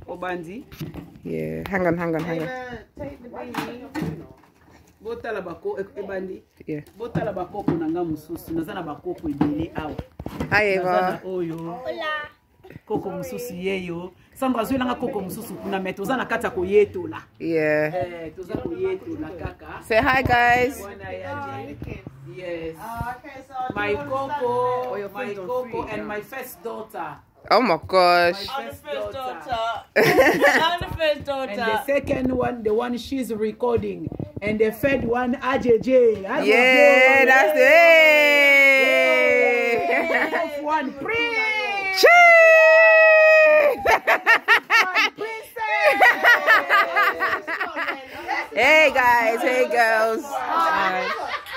Obandi. Yeah, hang on. Take the baby. Botala bako ebandi. Yeah. Botala bako kunanga mususu. Nazana bako ebele awa. Hi Eva. Oyo. Hola. Koko mususu yeyo. Sandra zwe nanga koko mususu kuna meto zana kata koyetola. Yeah. Toza koyetola kaka. Say hi guys. Yes. Okay, so My Coco and my first daughter. Oh my gosh. I'm the first daughter. I'm the first daughter. And the second one, the one she's recording. And the third one, AJJ. Yeah, that's it. Fourth one, Prince. Cheese! Hey guys, hey girls.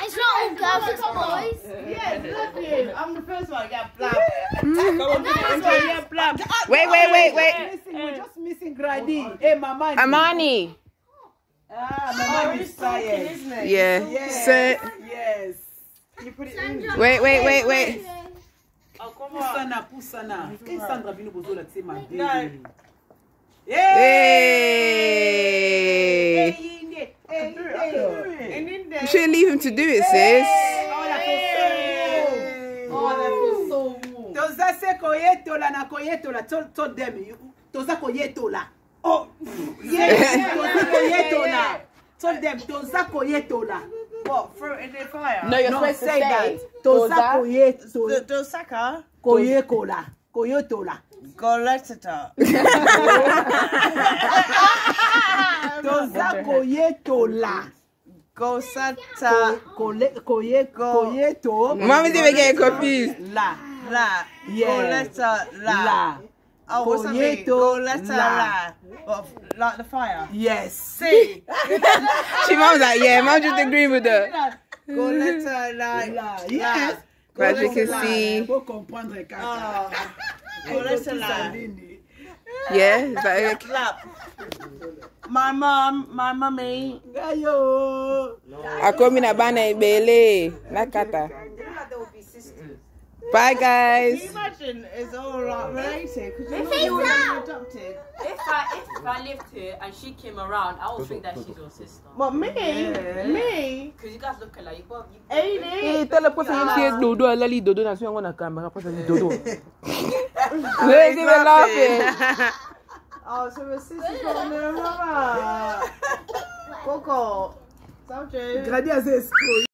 It's not all girls, it's boys. Yes, look you. I'm the first one. Yeah, blab. Wait. We're just missing Grady. Hey, Mamani. Amani. Mamani is tired. Isn't it? Yeah. Sit. Yes. You put it in. Wait. Oh, come on. Pusana. Hey, Sandra Bino Bozola, say my baby. No. Hey. You shouldn't leave him to do it, sis. Oh, that feels so warm. Toza se koyetola na koyetola. Told them. Toza koyetola. Oh, yes. Toza koyetola. Told them. Toza koyetola. What? Throw it in the fire? No, you're No, supposed to say say that. Toza koyetola. Dosaka. Koyekola. Koyotola. Goletata. Toza koyetola. Gosata. Koyeto. Mommy's even getting confused. La. Yeah. Goleta la. Oh, what's that mean? Goleta la. What, like the fire? Yes. See? Mom's like, yeah, Mom just agreeing with her. Goleta la. Yes. But you can see. Goleta la. Yeah, is that it? Clap. My mummy. Ako minabana ibele. Nakata. Bye guys. Can you imagine it's all like related? Because If you were it's adopted. If I lived here and she came around, I would think that she's your sister. What, me? Me? Because you guys look alike. Aidie? Tell the person you see dodo lali dodo na so on the camera. Person dodo. Let's even laughing. Oh, so my sister's got no mama. Coco. Subject. Grady has a school.